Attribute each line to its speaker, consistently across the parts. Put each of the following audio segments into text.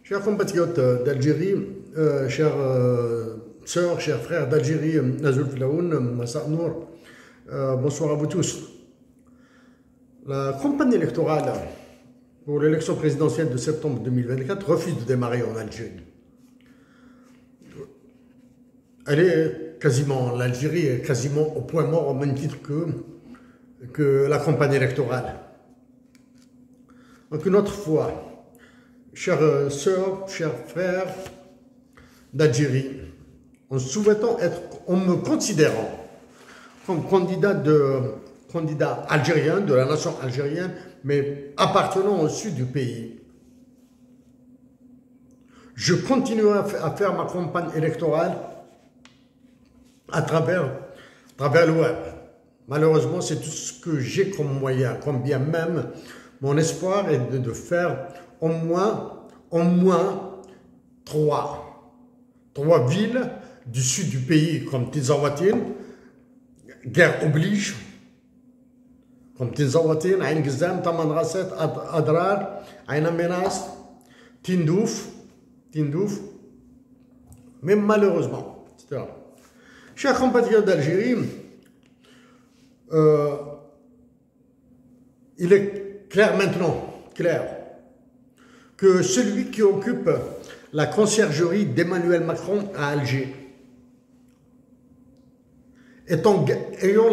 Speaker 1: Chers compatriotes d'Algérie, chers sœurs, chers frères d'Algérie, Nazoul Flaoun, Massa Nour, bonsoir à vous tous. La campagne électorale pour l'élection présidentielle de septembre 2024 refuse de démarrer en Algérie. L'Algérie est quasiment au point mort au même titre que la campagne électorale. Donc une autre fois, chères sœurs, chers frères d'Algérie, en me considérant comme candidat algérien, de la nation algérienne, mais appartenant au sud du pays, je continuerai à faire ma campagne électorale à travers le web. Malheureusement, c'est tout ce que j'ai comme moyen, comme bien même mon espoir est de faire au moins trois villes du sud du pays, comme Tizawatin, guerre oblige, comme Tizawatin, Ain Gzam, Taman Rasset, Adrar, Ain Amenas, Tindouf, mais malheureusement, etc. Chers compatriotes d'Algérie, il est clair maintenant, que celui qui occupe la conciergerie d'Emmanuel Macron à Alger, ayant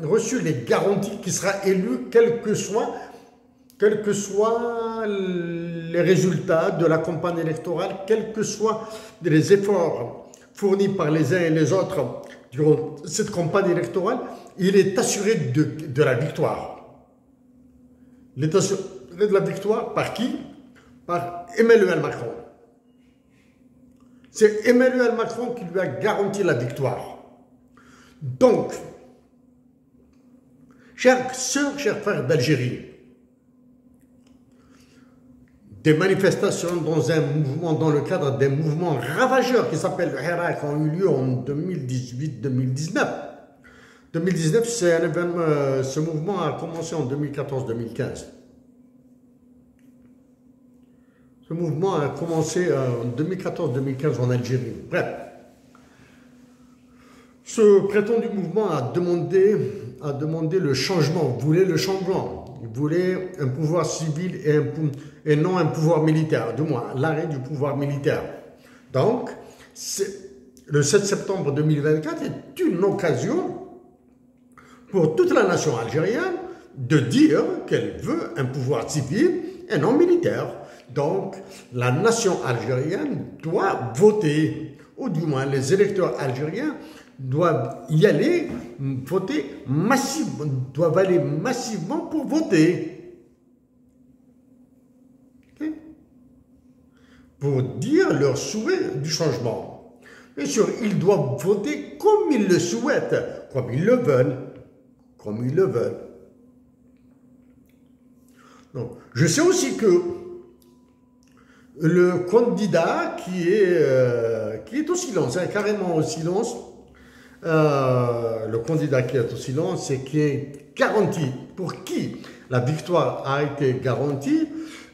Speaker 1: reçu les garanties qu'il sera élu, quels que soient les résultats de la campagne électorale, quels que soient les efforts fournis par les uns et les autres durant cette campagne électorale, il est assuré de la victoire. Il est assuré de la victoire par qui? Par Emmanuel Macron. C'est Emmanuel Macron qui lui a garanti la victoire. Donc, chères sœurs, chers frères d'Algérie, des manifestations dans le cadre des mouvements ravageurs qui s'appellent le Hirak ont eu lieu en 2018-2019. 2019, ce mouvement a commencé en 2014-2015. Ce mouvement a commencé en 2014-2015 en Algérie. Bref, ce prétendu mouvement a demandé le changement, voulait le changement. Il voulait un pouvoir civil et non un pouvoir militaire, du moins l'arrêt du pouvoir militaire. Donc, le 7 septembre 2024 est une occasion pour toute la nation algérienne de dire qu'elle veut un pouvoir civil et non militaire. Donc, la nation algérienne doit voter, ou du moins les électeurs algériens doivent y aller, doivent aller massivement pour voter. Okay? Pour dire leur souhait du changement. Bien sûr, ils doivent voter comme ils le souhaitent, comme ils le veulent. Donc, je sais aussi que le candidat qui est au silence, carrément au silence, le candidat qui est au silence et qui est garanti, pour qui la victoire a été garantie,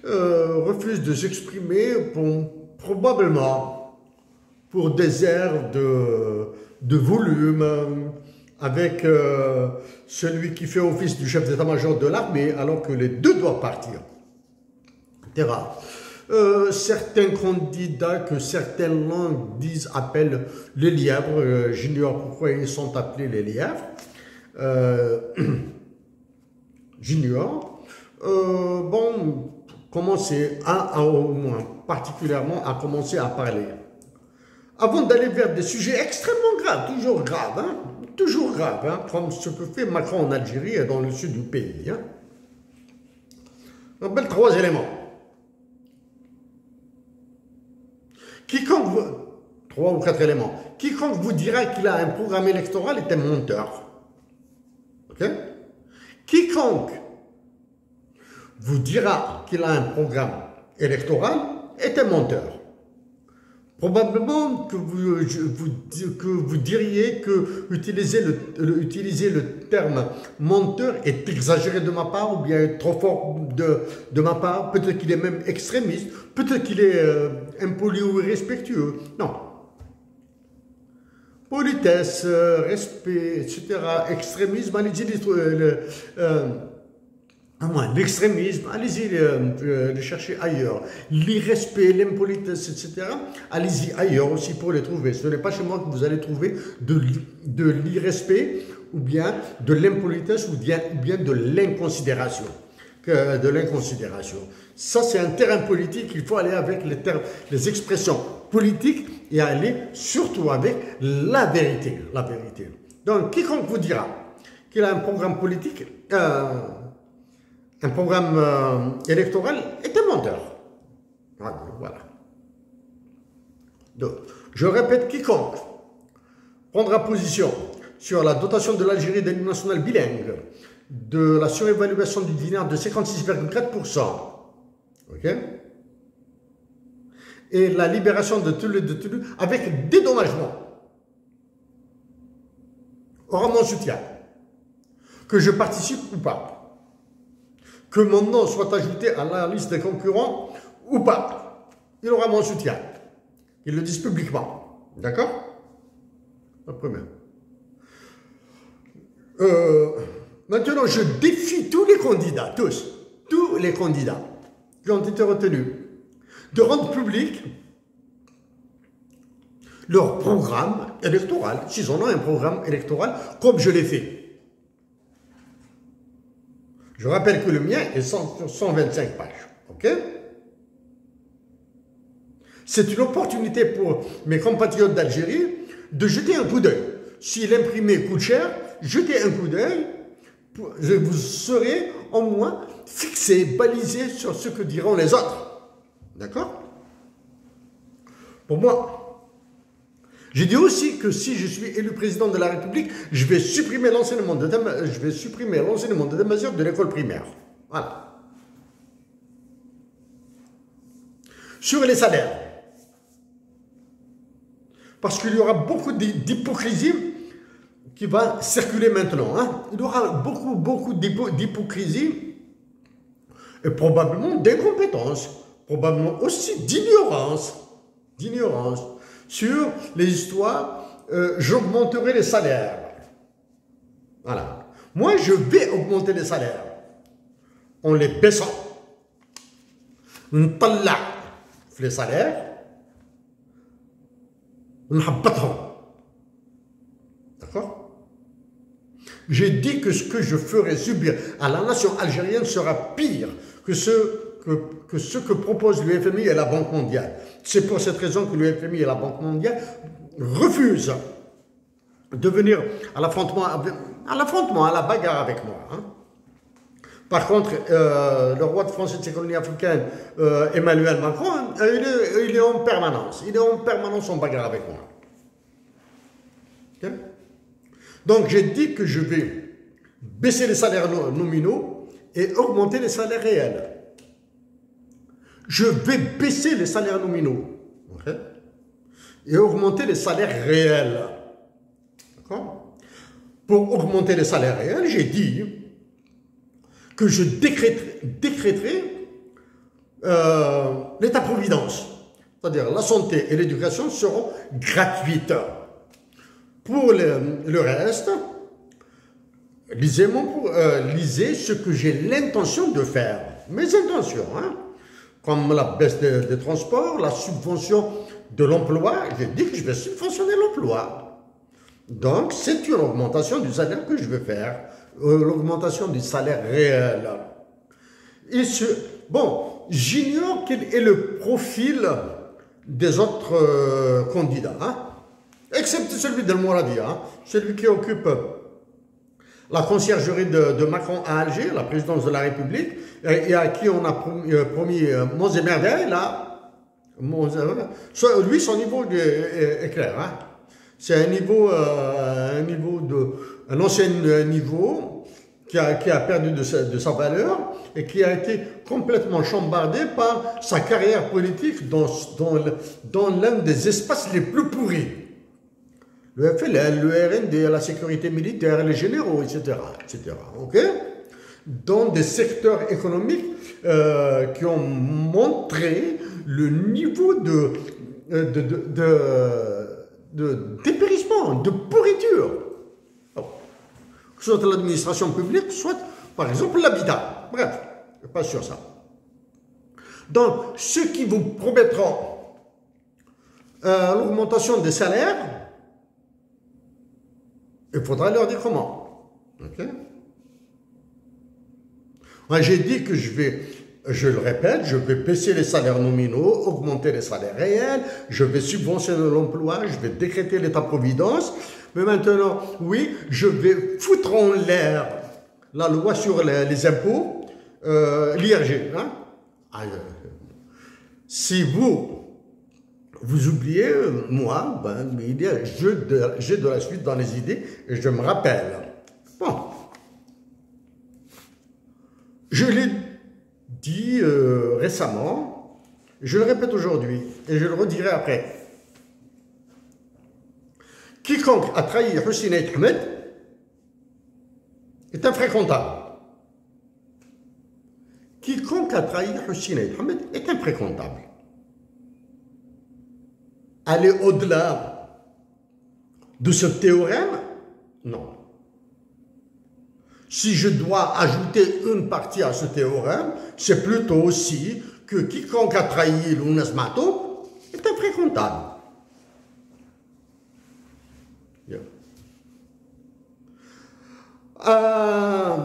Speaker 1: refuse de s'exprimer probablement pour des airs de volume, avec celui qui fait office du chef d'état-major de l'armée, alors que les deux doivent partir. Etc. Certains candidats que certaines langues appellent les lièvres, j'ignore pourquoi ils sont appelés les lièvres, j'ignore, commencer au moins particulièrement à commencer à parler. Avant d'aller vers des sujets extrêmement graves, toujours graves, comme ce que fait Macron en Algérie et dans le sud du pays. On appelle 3 éléments. Quiconque 3 ou 4 éléments. Quiconque vous dira qu'il a un programme électoral est un menteur. Ok? Quiconque vous dira qu'il a un programme électoral est un menteur. Probablement que vous diriez que utiliser le terme menteur est exagéré de ma part ou bien trop fort de ma part. Peut-être qu'il est même extrémiste, peut-être qu'il est impoli ou irrespectueux. Non. Politesse, respect, etc. Extrémisme, allez-y, l'extrémisme, allez-y les chercher ailleurs. L'irrespect, l'impolitesse, etc. Allez-y ailleurs aussi pour les trouver. Ce n'est pas chez moi que vous allez trouver de l'irrespect ou bien de l'impolitesse ou bien de l'inconsidération. Ça, c'est un terrain politique. Il faut aller avec les expressions politiques et aller surtout avec la vérité. Donc, quiconque vous dira qu'il a un programme politique, un programme électoral est un menteur. Voilà. Donc, je répète, quiconque prendra position sur la dotation de l'Algérie d'un hymne national bilingue, de la surévaluation du dinar de 56,4%, ok, et la libération de Toulouse avec dédommagement, aura mon soutien, que je participe ou pas, que mon nom soit ajouté à la liste des concurrents ou pas, il aura mon soutien. Ils le disent publiquement. D'accord? Le premier. Maintenant, je défie tous les candidats, tous les candidats qui ont été retenus, de rendre public leur programme électoral, s'ils en ont un programme électoral, comme je l'ai fait. Je rappelle que le mien est 125 pages. Ok? C'est une opportunité pour mes compatriotes d'Algérie de jeter un coup d'œil. Si l'imprimé coûte cher, jetez un coup d'œil. Vous serez au moins fixé, balisé sur ce que diront les autres. D'accord? Pour moi, j'ai dit aussi que si je suis élu président de la République, je vais supprimer l'enseignement de Tamazight de l'école primaire. Voilà. Sur les salaires, parce qu'il y aura beaucoup d'hypocrisie qui va circuler maintenant. Hein. Il y aura beaucoup d'hypocrisie et probablement d'incompétence, probablement aussi d'ignorance sur les histoires, j'augmenterai les salaires. Voilà. Moi, je vais augmenter les salaires en les baissant. نطلع في les salaires, نهبطهم. D'accord? J'ai dit que ce que je ferai subir à la nation algérienne sera pire que ce que propose le FMI et la Banque mondiale. C'est pour cette raison que le FMI et la Banque mondiale refusent de venir à l'affrontement, à la bagarre avec moi. Hein. Par contre, le roi de France et de ses colonies africaines, Emmanuel Macron, il est en permanence. Il est en permanence en bagarre avec moi. Okay? Donc, j'ai dit que je vais baisser les salaires nominaux et augmenter les salaires réels. Je vais baisser les salaires nominaux, okay, et augmenter les salaires réels. D'accord? Pour augmenter les salaires réels, j'ai dit que je décréterai l'État-providence. C'est-à-dire la santé et l'éducation seront gratuites. Pour le reste, lisez ce que j'ai l'intention de faire. Mes intentions, hein, comme la baisse des transports, la subvention de l'emploi. J'ai dit que je vais subventionner l'emploi. Donc, c'est une augmentation du salaire que je vais faire. L'augmentation du salaire réel. Bon, j'ignore quel est le profil des autres candidats, hein, excepté celui d'El Moradi, hein, celui qui occupe la conciergerie de Macron à Alger, la présidence de la République, et à qui on a promis Monts et Merveilles, là, lui, son niveau est clair. Hein. C'est un ancien niveau qui a perdu de sa valeur et qui a été complètement chambardé par sa carrière politique dans l'un des espaces les plus pourris. Le FLN, le RND, la sécurité militaire, les généraux, etc. etc. Okay, dans des secteurs économiques qui ont montré le niveau de dépérissement, de pourriture. Soit l'administration publique, soit, par exemple, l'habitat. Bref, je ne suis pas sur ça. Donc, ceux qui vous promettront l'augmentation des salaires, il faudra leur dire comment. Okay? Moi, j'ai dit que je le répète, je vais baisser les salaires nominaux, augmenter les salaires réels, je vais subventionner l'emploi, je vais décréter l'état-providence. Mais maintenant, oui, je vais foutre en l'air la loi sur les impôts, l'IRG. Hein? Si vous oubliez, moi, ben, j'ai de la suite dans les idées et je me rappelle. Bon. Je l'ai dit récemment, je le répète aujourd'hui et je le redirai après. Quiconque a trahi Hussein Ahmed est infréquentable. Quiconque a trahi Hussein Ahmed est infréquentable. Aller au-delà de ce théorème, non. Si je dois ajouter une partie à ce théorème, c'est plutôt aussi que quiconque a trahi l'Ounas Mato est infréquentable. À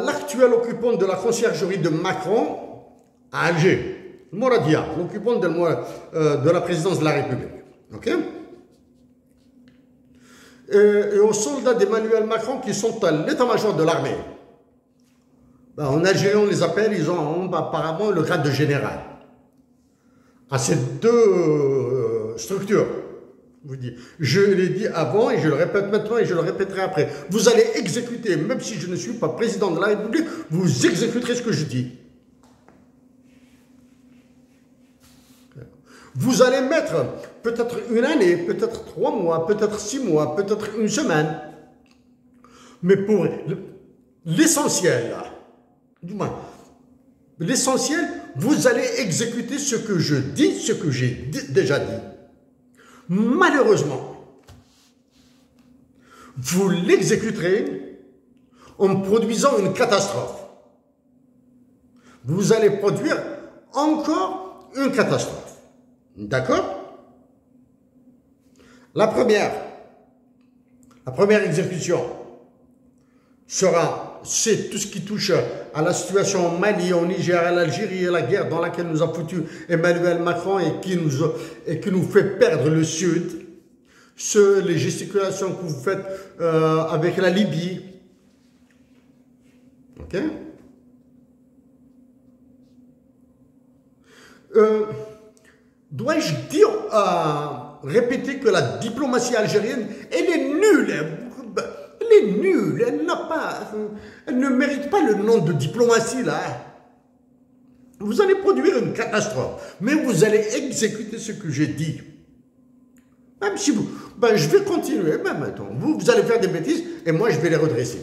Speaker 1: l'actuel occupant de la conciergerie de Macron à Alger, Mouradia, l'occupant de la présidence de la République. Okay? Et aux soldats d'Emmanuel Macron qui sont à l'état-major de l'armée. Ben, en Algérie, on les appelle, ils ont apparemment le grade de général. À ces deux structures. Je l'ai dit avant et je le répète maintenant et je le répéterai après. Vous allez exécuter, même si je ne suis pas président de la République, vous exécuterez ce que je dis. Vous allez mettre peut-être une année, peut-être 3 mois, peut-être 6 mois, peut-être une semaine. Mais pour l'essentiel, du moins, l'essentiel, vous allez exécuter ce que je dis, ce que j'ai déjà dit. Malheureusement, vous l'exécuterez en produisant une catastrophe. Vous allez produire encore une catastrophe. D'accord? La première exécution sera, c'est tout ce qui touche à la situation au Mali, au Niger, à l'Algérie et la guerre dans laquelle nous a foutu Emmanuel Macron et qui nous fait perdre le Sud. Les gesticulations que vous faites avec la Libye. Ok? Dois-je dire, répéter que la diplomatie algérienne, elle est nulle. Elle est nulle, elle ne mérite pas le nom de diplomatie là. Vous allez produire une catastrophe, mais vous allez exécuter ce que j'ai dit. Même si vous, ben je vais continuer, même maintenant. Vous allez faire des bêtises et moi je vais les redresser.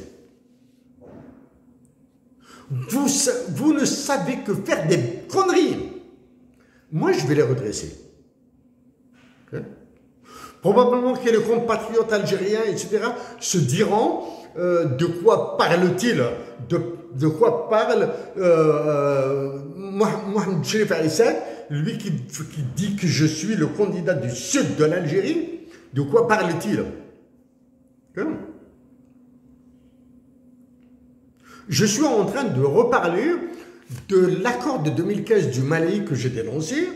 Speaker 1: Vous ne savez que faire des conneries. Moi je vais les redresser. Okay? Probablement que les compatriotes algériens, etc., se diront de quoi parle-t-il, de quoi parle Mohamed Cherif Aissat, lui qui dit que je suis le candidat du sud de l'Algérie, de quoi parle-t-il? Okay? Je suis en train de reparler de l'accord de 2015 du Mali que j'ai dénoncé.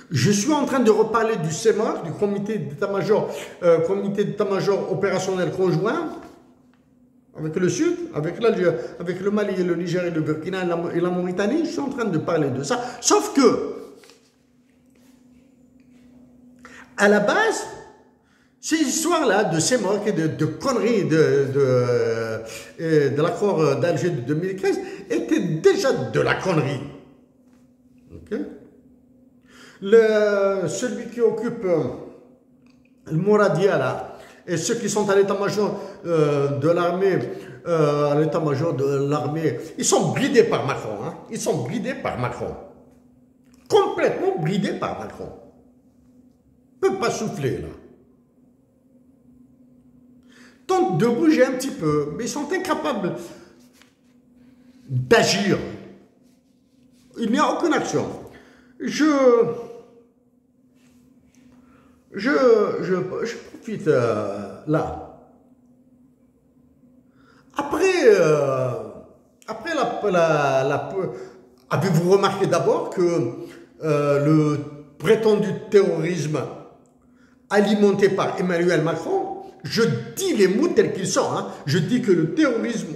Speaker 1: Je suis en train de reparler du CEMOC, du comité d'état-major opérationnel conjoint, avec le Sud, avec l'Algérie, avec le Mali et le Niger et le Burkina et la Mauritanie. Je suis en train de parler de ça. Sauf que, à la base, Ces histoires-là de CEMOC et de conneries de l'accord d'Alger de 2015 étaient déjà de la connerie. Okay? Celui qui occupe le Mouradia là, et ceux qui sont à l'état-major de l'armée, ils sont bridés par Macron. Hein? Ils sont bridés par Macron. Complètement bridés par Macron. Ils ne peuvent pas souffler là. Tentent de bouger un petit peu, mais ils sont incapables d'agir. Il n'y a aucune action. Je profite là. Après avez-vous remarqué d'abord que le prétendu terrorisme alimenté par Emmanuel Macron, je dis les mots tels qu'ils sont, hein, je dis que le terrorisme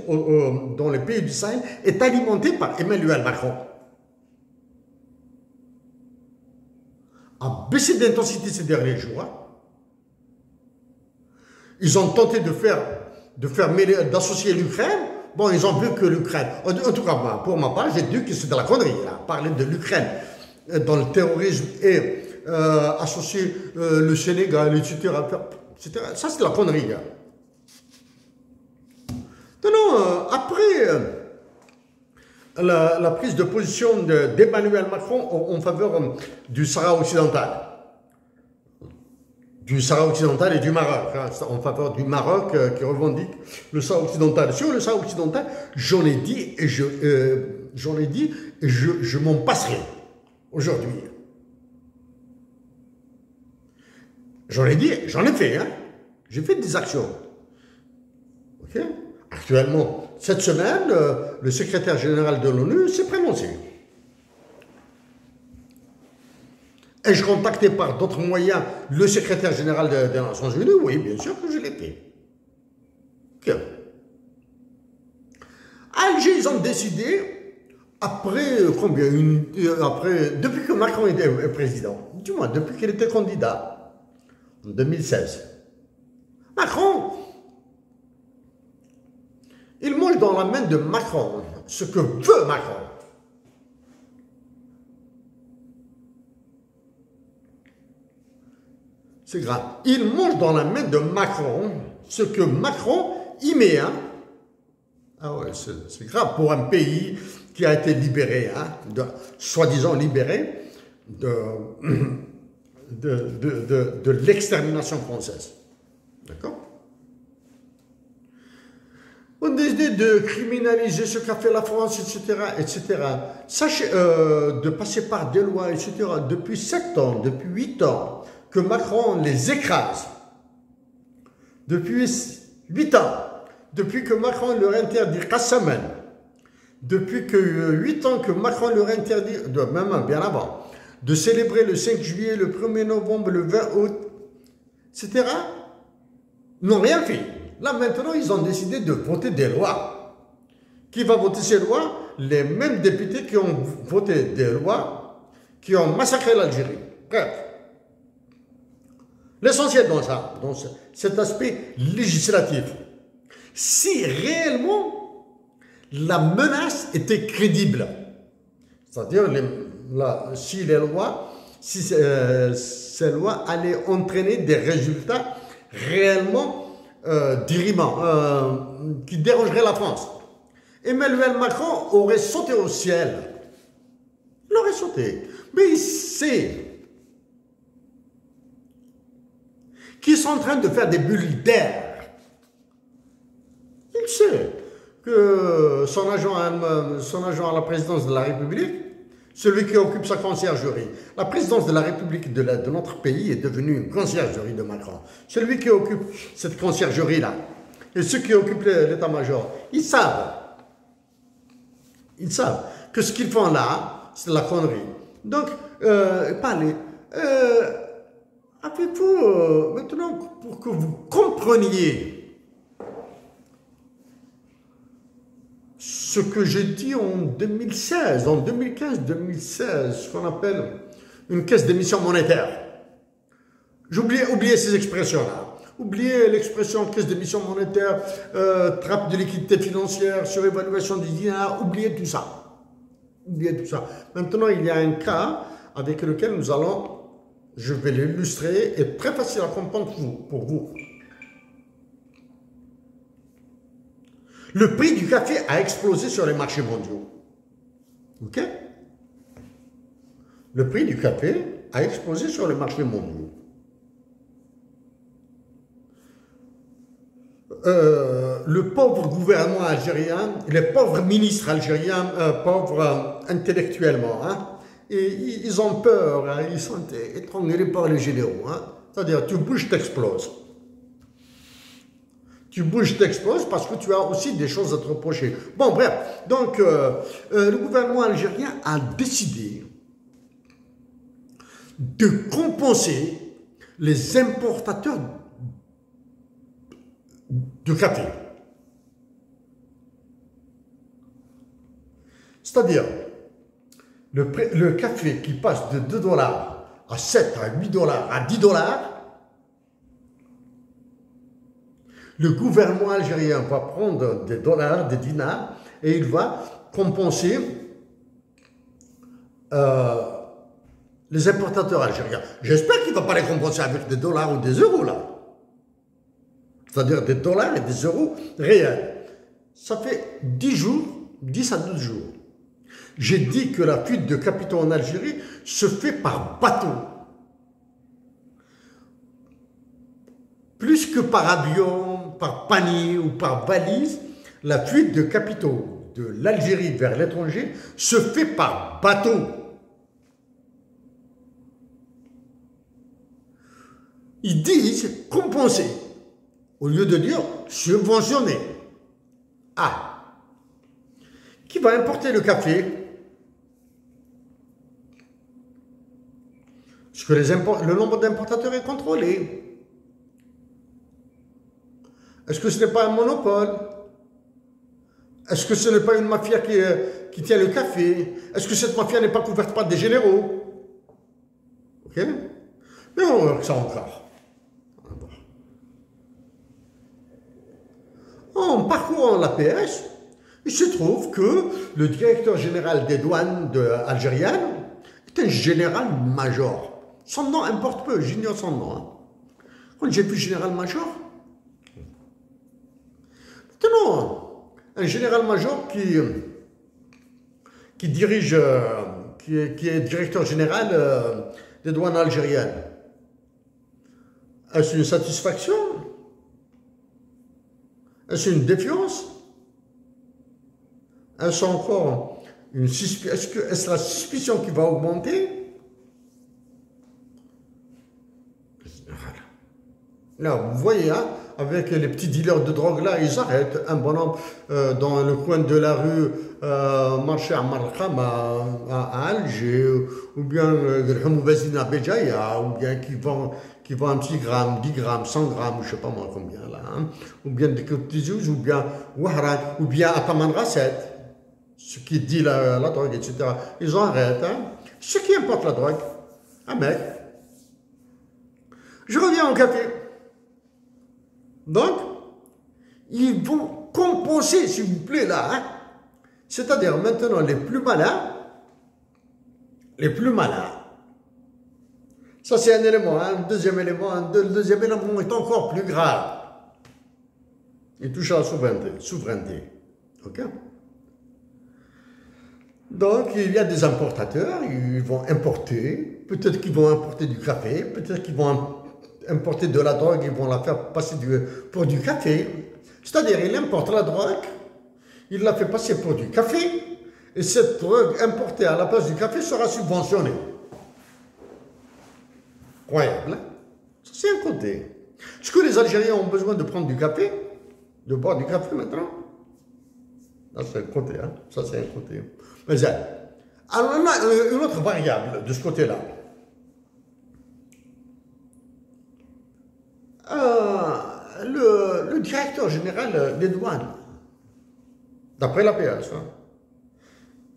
Speaker 1: dans les pays du Sahel est alimenté par Emmanuel Macron. A baissé d'intensité ces derniers jours. Hein. Ils ont tenté d'associer l'Ukraine. Bon, ils ont vu que l'Ukraine, en tout cas, pour ma part, j'ai dit que c'est de la connerie. Là. Parler de l'Ukraine dans le terrorisme et associer le Sénégal, etc. Ça, c'est de la connerie. Hein. Non, après la prise de position d'Emmanuel Macron en faveur du Sahara occidental. Du Sahara occidental et du Maroc, hein, en faveur du Maroc qui revendique le Sahara occidental. Sur le Sahara occidental, j'en ai dit et je m'en passerai aujourd'hui. J'en ai dit, j'en ai fait, hein. J'ai fait des actions. Okay. Actuellement, cette semaine, le secrétaire général de l'ONU s'est prononcé. Ai-je contacté par d'autres moyens le secrétaire général des Nations Unies? Oui, bien sûr que je l'ai fait. Okay. Alger, ils ont décidé, depuis que Macron était président, du moins depuis qu'il était candidat, en 2016, Macron, il mange dans la main de Macron ce que veut Macron. C'est grave. Il mange dans la main de Macron ce que Macron y met. Hein. Ah ouais, c'est grave pour un pays qui a été libéré, hein, soi-disant libéré de l'extermination française. D'accord? On décide de criminaliser ce qu'a fait la France, etc., etc. Sachez, de passer par des lois, etc., depuis 7 ans, depuis 8 ans, que Macron les écrase. Depuis 8 ans, depuis que Macron leur interdit Kassamen, depuis que 8 ans que Macron leur interdit, même bien avant, de célébrer le 5 juillet, le 1er novembre, le 20 août, etc., n'ont rien fait. Là, maintenant, ils ont décidé de voter des lois. Qui va voter ces lois? Les mêmes députés qui ont voté des lois qui ont massacré l'Algérie. Bref. L'essentiel dans ça, dans cet aspect législatif, si réellement la menace était crédible, c'est-à-dire si ces lois allaient entraîner des résultats réellement dirimants, qui dérangeraient la France, Emmanuel Macron aurait sauté au ciel. Il aurait sauté. Mais il sait qu'ils sont en train de faire des bulles d'air. Il sait que son agent à la présidence de la République, celui qui occupe sa conciergerie, la présidence de la République de notre pays est devenue une conciergerie de Macron. Celui qui occupe cette conciergerie-là, et ceux qui occupent l'état-major, ils savent que ce qu'ils font là, c'est de la connerie. Donc, parlez. Avez-vous, maintenant, pour que vous compreniez ce que j'ai dit en 2016, en 2015-2016, ce qu'on appelle une caisse d'émission monétaire. Oubliez ces expressions-là. Oubliez l'expression caisse d'émission monétaire, trappe de liquidité financière, surévaluation du dinar, oubliez tout ça. Oubliez tout ça. Maintenant, il y a un cas avec lequel nous allons, je vais l'illustrer, et très facile à comprendre pour vous. Le prix du café a explosé sur les marchés mondiaux. OK? Le prix du café a explosé sur les marchés mondiaux. Le pauvre gouvernement algérien, les pauvres ministres algériens, pauvres intellectuellement, hein, et ils ont peur, hein, ils sont étranglés par les généraux. Hein. C'est-à-dire, tu bouges, t'exploses. Tu bouges, t'exploses parce que tu as aussi des choses à te reprocher. Bon, bref, donc le gouvernement algérien a décidé de compenser les importateurs de café. C'est-à-dire, le café qui passe de 2 dollars à 7, à 8 dollars, à 10 dollars, le gouvernement algérien va prendre des dollars, des dinars, et il va compenser les importateurs algériens. J'espère qu'il ne va pas les compenser avec des dollars ou des euros, là. C'est-à-dire des dollars et des euros réels. Ça fait 10 jours, 10 à 12 jours. J'ai dit que la fuite de capitaux en Algérie se fait par bateau. Plus que par avion, par panier ou par valise, la fuite de capitaux de l'Algérie vers l'étranger se fait par bateau. Ils disent compenser, au lieu de dire subventionner. Ah, qui va importer le café? Parce que le nombre d'importateurs est contrôlé. Est-ce que ce n'est pas un monopole? Est-ce que ce n'est pas une mafia qui tient le café? Est-ce que cette mafia n'est pas couverte par des généraux? Ok? Mais on va voir ça encore. En parcourant l'APS, il se trouve que le directeur général des douanes algériennes est un général-major. Son nom importe peu, j'ignore son nom. Hein. Quand j'ai vu général-major, maintenant, un général-major qui dirige, qui est directeur général des douanes algériennes, est-ce une satisfaction? Est-ce une défiance? Est-ce encore une suspicion? Est-ce la suspicion qui va augmenter? Là, vous voyez, hein, avec les petits dealers de drogue là, ils arrêtent un bonhomme dans le coin de la rue marché à Markham à Alger, ou bien à Béjaïa, ou bien qui vend un petit gramme, 10 grammes, 100 grammes, je ne sais pas moi combien là, hein, ou bien des Côtes-d'Izouz, ou bien Wahran, ou bien à Taman Rasset, ce qui dit la drogue, etc. Ils arrêtent, hein. Ce qui importe la drogue, un mec. Je reviens au café. Donc, ils vont compenser, s'il vous plaît, là. Hein. C'est-à-dire, maintenant, les plus malins, ça c'est un élément, hein. Deuxième élément, le deuxième élément est encore plus grave. Il touche à la souveraineté. Ok? Donc, il y a des importateurs, ils vont importer, peut-être qu'ils vont importer du café, peut-être qu'ils vont importer de la drogue, ils vont la faire passer pour du café. C'est-à-dire, il importe la drogue, il la fait passer pour du café, et cette drogue importée à la place du café sera subventionnée. Incroyable, hein? Ça c'est un côté. Est-ce que les Algériens ont besoin de prendre du café? De boire du café maintenant? Ça c'est un côté, hein? Ça c'est un côté. Mais alors, on a une autre variable de ce côté-là. Le directeur général des douanes, d'après l'APS, hein,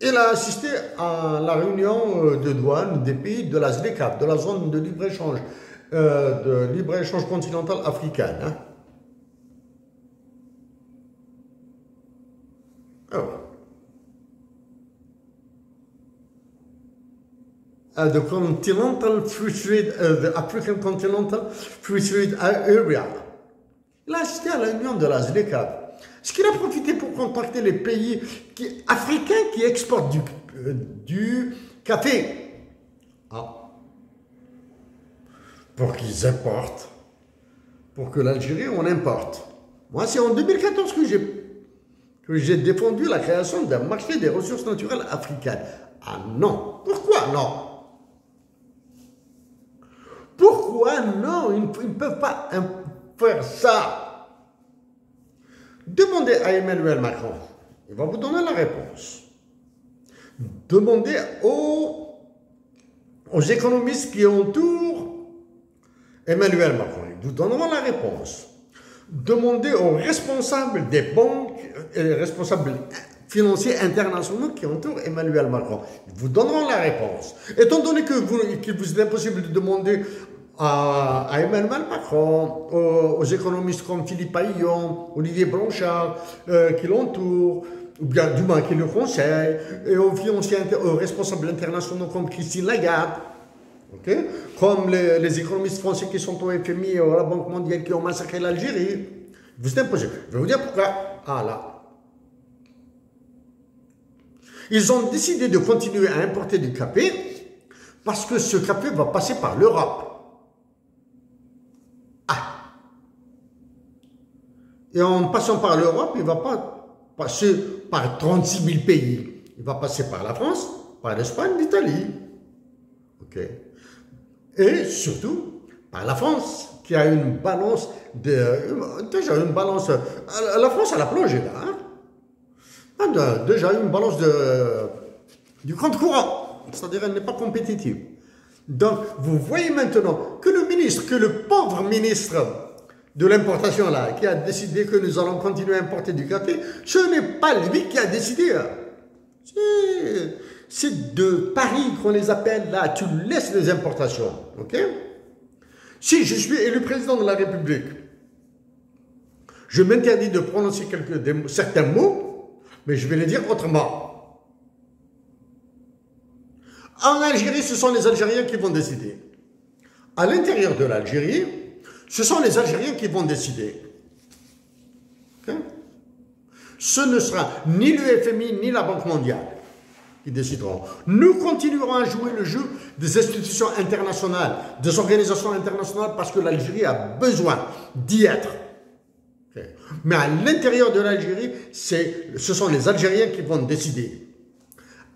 Speaker 1: il a assisté à la réunion de douane des pays de la ZLECAf, de la zone de libre-échange de libre-échange continental africain. Hein. Alors, the Continental Free Trade, the African Continental Free Trade Area. Il a assisté à la réunion de la ZLECAf. Est-ce qu'il a profité pour contacter les pays africains qui exportent du café? Ah. Pour qu'ils importent. Pour que l'Algérie, on importe. Moi, c'est en 2014 que j'ai défendu la création d'un marché des ressources naturelles africaines. Ah non. Pourquoi non? Pourquoi non? Ils ne peuvent pas faire ça. Demandez à Emmanuel Macron. Il va vous donner la réponse. Demandez aux économistes qui entourent Emmanuel Macron. Ils vous donneront la réponse. Demandez aux responsables des banques et les responsables financiers internationaux qui entourent Emmanuel Macron. Ils vous donneront la réponse. Étant donné qu'il vous est impossible de demander à Emmanuel Macron, aux économistes comme Philippe Aillon, Olivier Blanchard, qui l'entourent, ou bien du moins qui le conseillent, et aux financiers, aux responsables internationaux comme Christine Lagarde, okay? Comme les économistes français qui sont au FMI et à la Banque mondiale qui ont massacré l'Algérie. Vous êtes impossible. Je vais vous dire pourquoi. Ah là. Ils ont décidé de continuer à importer du café parce que ce café va passer par l'Europe. Ah. Et en passant par l'Europe, il ne va pas passer par 36 000 pays. Il va passer par la France, par l'Espagne, l'Italie. Ok. Et surtout, par la France, qui a une balance déjà une balance. La France, elle a plongé là. Hein? Déjà une balance du compte courant, c'est-à-dire elle n'est pas compétitive. Donc, vous voyez maintenant que le pauvre ministre de l'importation là, qui a décidé que nous allons continuer à importer du café, ce n'est pas lui qui a décidé. C'est de Paris qu'on les appelle là, tu laisses les importations, ok? Si je suis élu président de la République, je m'interdis de prononcer certains mots, mais je vais les dire autrement. En Algérie, ce sont les Algériens qui vont décider. À l'intérieur de l'Algérie, ce sont les Algériens qui vont décider. Okay? Ce ne sera ni le FMI ni la Banque mondiale qui décideront. Nous continuerons à jouer le jeu des institutions internationales, des organisations internationales, parce que l'Algérie a besoin d'y être. Okay. Mais à l'intérieur de l'Algérie, ce sont les Algériens qui vont décider.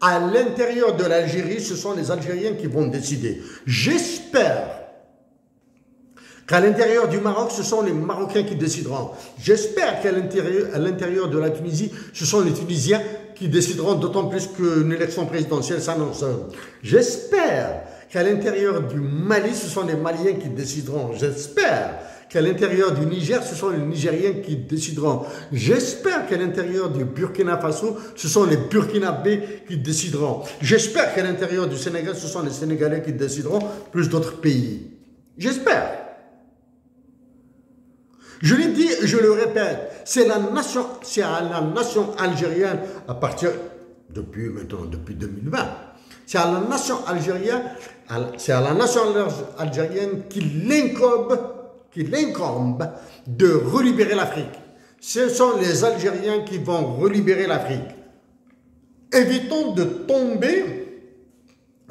Speaker 1: À l'intérieur de l'Algérie, ce sont les Algériens qui vont décider. J'espère qu'à l'intérieur du Maroc, ce sont les Marocains qui décideront. J'espère qu'à l'intérieur de la Tunisie, ce sont les Tunisiens qui décideront, d'autant plus qu'une élection présidentielle s'annonce. J'espère qu'à l'intérieur du Mali, ce sont les Maliens qui décideront. J'espère qu'à l'intérieur du Niger, ce sont les Nigériens qui décideront. J'espère qu'à l'intérieur du Burkina Faso, ce sont les Burkinabés qui décideront. J'espère qu'à l'intérieur du Sénégal, ce sont les Sénégalais qui décideront, plus d'autres pays. J'espère. Je l'ai dit, je le répète, c'est à la nation algérienne, à partir, depuis 2020, c'est à la nation algérienne qu'il incombe de relibérer l'Afrique. Ce sont les Algériens qui vont relibérer l'Afrique. Évitons de tomber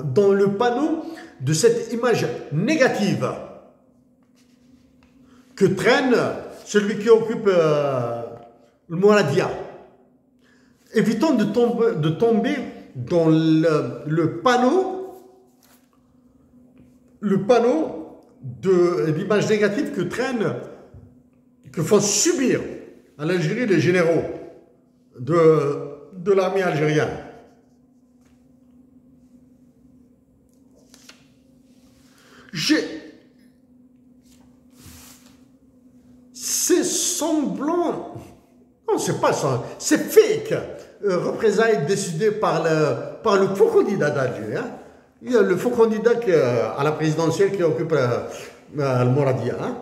Speaker 1: dans le panneau de cette image négative que traîne celui qui occupe le Mouradia. Évitons de tomber dans le panneau de l'image négative que font subir à l'Algérie les généraux de l'armée algérienne. C'est semblant, non, c'est pas ça, c'est fake, représailles décidées par le faux candidat d'Alger. Hein. Il y a le faux candidat à la présidentielle qui occupe le Moradia, hein?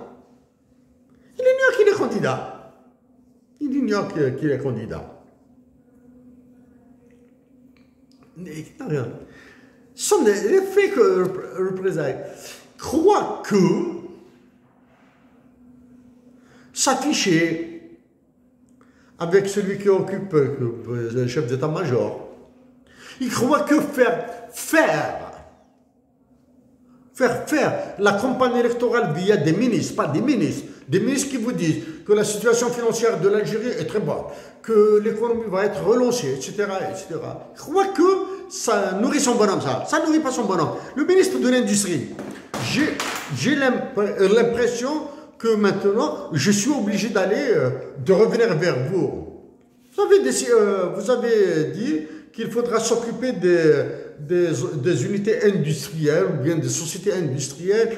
Speaker 1: Il ignore qu'il est candidat. Il ignore qu'il est candidat. Rien. Ce sont les faits que représailles. Crois que s'afficher avec celui qui occupe le chef d'état-major, il croit que faire la campagne électorale via des ministres, pas des ministres qui vous disent que la situation financière de l'Algérie est très bonne, que l'économie va être relancée, etc., etc. Je crois que ça nourrit son bonhomme, ça nourrit pas son bonhomme. Le ministre de l'Industrie, j'ai l'impression que maintenant, je suis obligé de revenir vers vous. Vous avez dit qu'il faudra s'occuper des unités industrielles ou bien des sociétés industrielles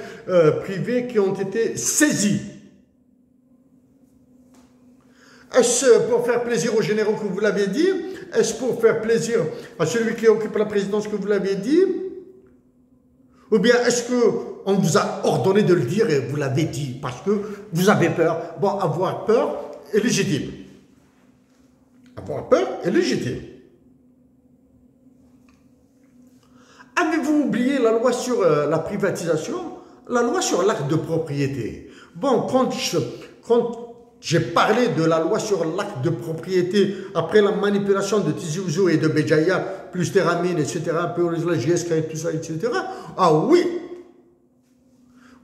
Speaker 1: privées qui ont été saisies. Est-ce pour faire plaisir aux généraux que vous l'avez dit? Est-ce pour faire plaisir à celui qui occupe la présidence que vous l'avez dit? Ou bien est-ce qu'on vous a ordonné de le dire et vous l'avez dit parce que vous avez peur? Bon, avoir peur est légitime. Avoir peur est légitime. Avez-vous oublié la loi sur la privatisation? La loi sur l'acte de propriété. Bon, quand j'ai parlé de la loi sur l'acte de propriété après la manipulation de Tizi Ouzou et de Béjaïa, plus Terramine, etc., plus la GSK et tout ça, etc. Ah oui!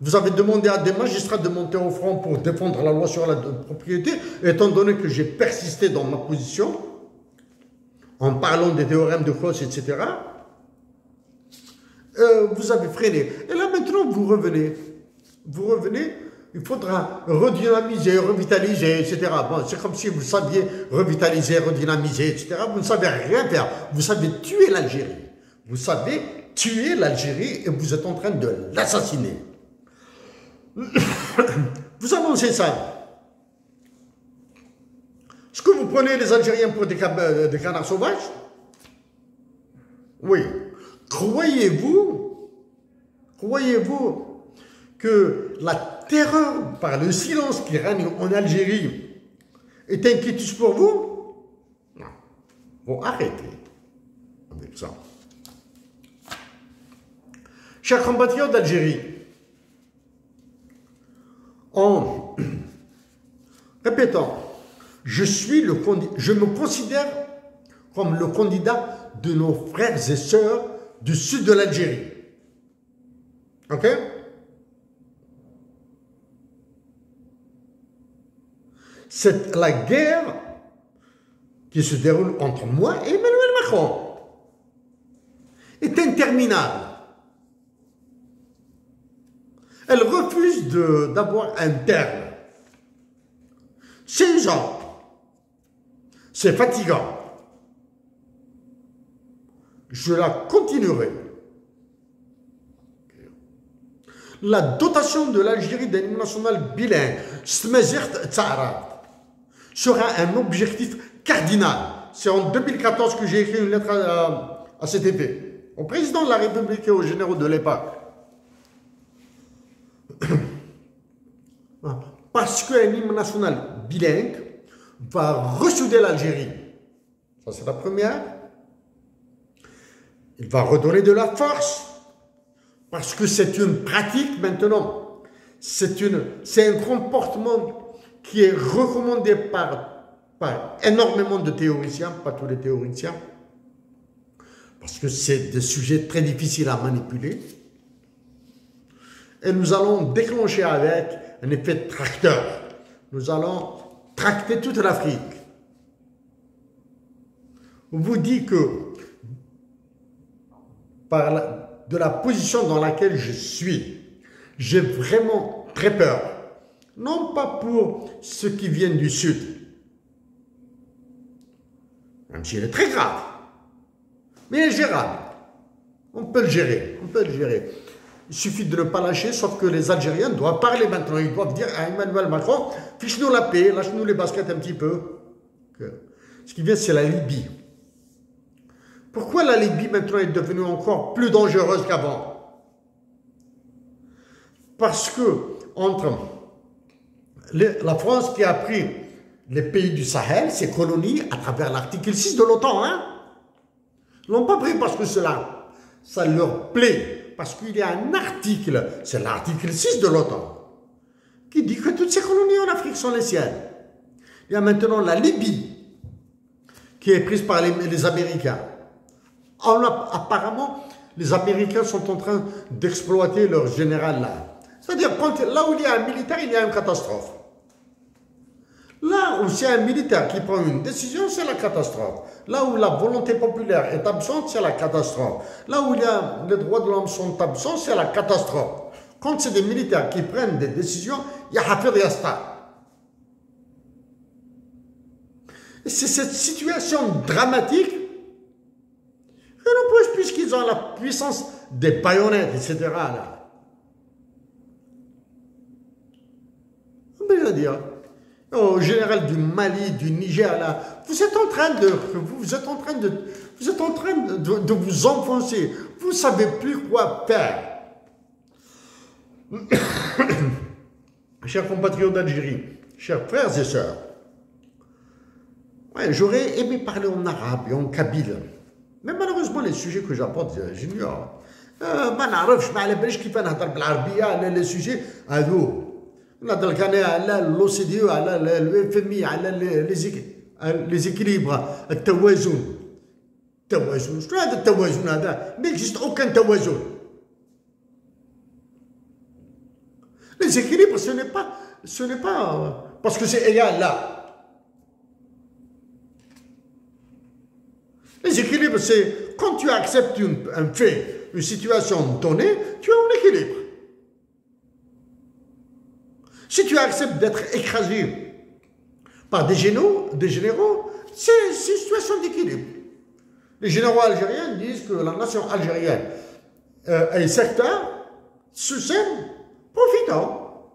Speaker 1: Vous avez demandé à des magistrats de monter au front pour défendre la loi sur la propriété, étant donné que j'ai persisté dans ma position, en parlant des théorèmes de Gauss, etc. Vous avez freiné. Et là, maintenant, vous revenez. Vous revenez, il faudra redynamiser, revitaliser, etc. Bon, c'est comme si vous saviez revitaliser, redynamiser, etc. Vous ne savez rien faire. Vous savez tuer l'Algérie. Vous savez tuer l'Algérie et vous êtes en train de l'assassiner. Vous annoncez ça. Est-ce que vous prenez les Algériens pour des canards sauvages? Oui. Croyez-vous que la terreur par le silence qui règne en Algérie est inquiétude pour vous? Non. Bon, arrêtez avec ça. Chers compatriotes d'Algérie, en répétant, je me considère comme le candidat de nos frères et sœurs du sud de l'Algérie. Ok? C'est la guerre qui se déroule entre moi et Emmanuel Macron est interminable. Elle refuse d'avoir un terme. C'est usant. C'est fatigant. Je la continuerai. La dotation de l'Algérie d'un hymne national bilingue, Smazirt Tsara, sera un objectif cardinal. C'est en 2014 que j'ai écrit une lettre à cet effet, au président de la République et aux généraux de l'époque. Parce qu'un hymne national bilingue va ressouder l'Algérie. Ça, c'est la première. Il va redonner de la force. Parce que c'est une pratique maintenant. C'est un comportement qui est recommandé par énormément de théoriciens, pas tous les théoriciens. Parce que c'est des sujets très difficiles à manipuler. Et nous allons déclencher avec un effet tracteur. Nous allons tracter toute l'Afrique. On vous dit que de la position dans laquelle je suis, j'ai vraiment très peur. Non pas pour ceux qui viennent du sud, même s'il est très grave, mais gérable. On peut le gérer, on peut le gérer. Il suffit de ne pas lâcher, sauf que les Algériens doivent parler maintenant. Ils doivent dire à Emmanuel Macron, fiche-nous la paix, lâche-nous les baskets un petit peu. Ce qui vient, c'est la Libye. Pourquoi la Libye maintenant est devenue encore plus dangereuse qu'avant? parce que entre la France qui a pris les pays du Sahel, ses colonies, à travers l'article 6 de l'OTAN, hein, ils l'ont pas pris parce que ça leur plaît, parce qu'il y a un article, c'est l'article 6 de l'OTAN, qui dit que toutes ces colonies en Afrique sont les siennes. Il y a maintenant la Libye, qui est prise par les Américains. Apparemment, les Américains sont en train d'exploiter leur général là. C'est-à-dire, là où il y a un militaire, il y a une catastrophe. Là où c'est un militaire qui prend une décision, c'est la catastrophe. Là où la volonté populaire est absente, c'est la catastrophe. Là où les droits de l'homme sont absents, c'est la catastrophe. Quand c'est des militaires qui prennent des décisions, il y a Hafid Yasta. C'est cette situation dramatique que nous pousse, puisqu'ils ont la puissance des baïonnettes, etc. Là. Mais je veux dire, au général du Mali, du Niger, là, vous êtes en train de vous enfoncer. Vous ne savez plus quoi faire. Chers compatriotes d'Algérie, chers frères et sœurs, ouais, j'aurais aimé parler en arabe et en kabyle. Mais malheureusement, les sujets que j'apporte, j'ignore. ما نعرفش ما على باليش كيف نهضر بالعربيه على لي سوجي هذو نهضر كان على l'OCDE على الFMI على لي زيكيليبر التوازن شنو هذا التوازن هذا ما existe aucun توازن les équilibres ce n'est pas parce que c'est égal là. Les équilibres, c'est quand tu acceptes un fait, une situation donnée, tu es en équilibre. Si tu acceptes d'être écrasé par des généraux, c'est une situation d'équilibre. Les généraux algériens disent que la nation algérienne et certains se sentent profitants.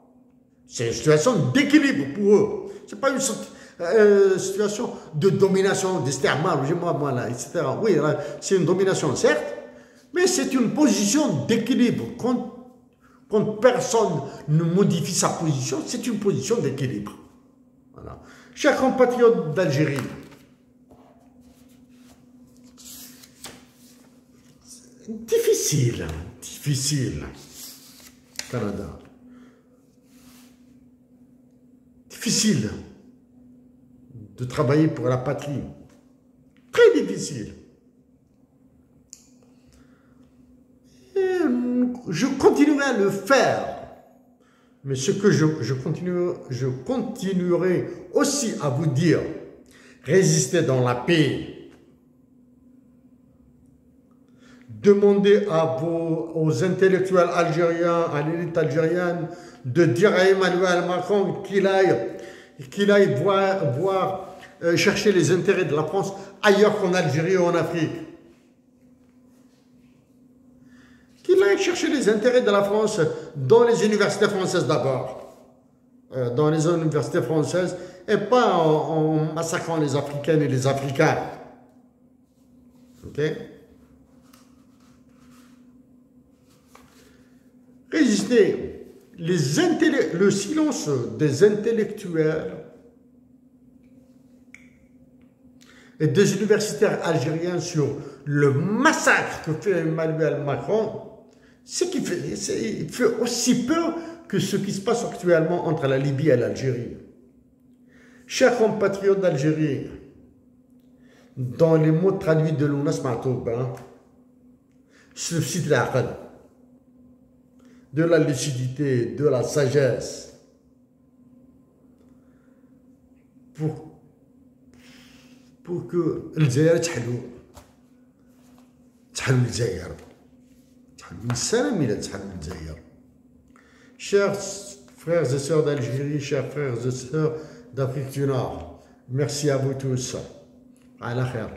Speaker 1: C'est une situation d'équilibre pour eux. Ce n'est pas une situation de domination, d'extermination, etc. Oui, c'est une domination, certes, mais c'est une position d'équilibre. Quand personne ne modifie sa position, c'est une position d'équilibre. Voilà. Chers compatriotes d'Algérie, difficile, Canada. Difficile de travailler pour la patrie. Très difficile. Et je continuerai à le faire. Mais ce que je continuerai aussi à vous dire, résistez dans la paix. Demandez aux intellectuels algériens, à l'élite algérienne, de dire à Emmanuel Macron qu'il aille voir chercher les intérêts de la France ailleurs qu'en Algérie ou en Afrique. Qu'il aille chercher les intérêts de la France dans les universités françaises d'abord. Dans les universités françaises et pas en massacrant les Africaines et les Africains. Ok? Résistez. Le silence des intellectuels et des universitaires algériens sur le massacre que fait Emmanuel Macron, il fait aussi peur que ce qui se passe actuellement entre la Libye et l'Algérie. Chers compatriotes d'Algérie, dans les mots traduits de Lounas Matoub, suscite l'aql, de la lucidité, de la sagesse, pour que الجزائر تحلو الجزائر تحلو السلام إلى تحلو الجزائر. Chers frères et sœurs d'Algérie, chers frères et sœurs d'Afrique du Nord, merci à vous tous. À la khair.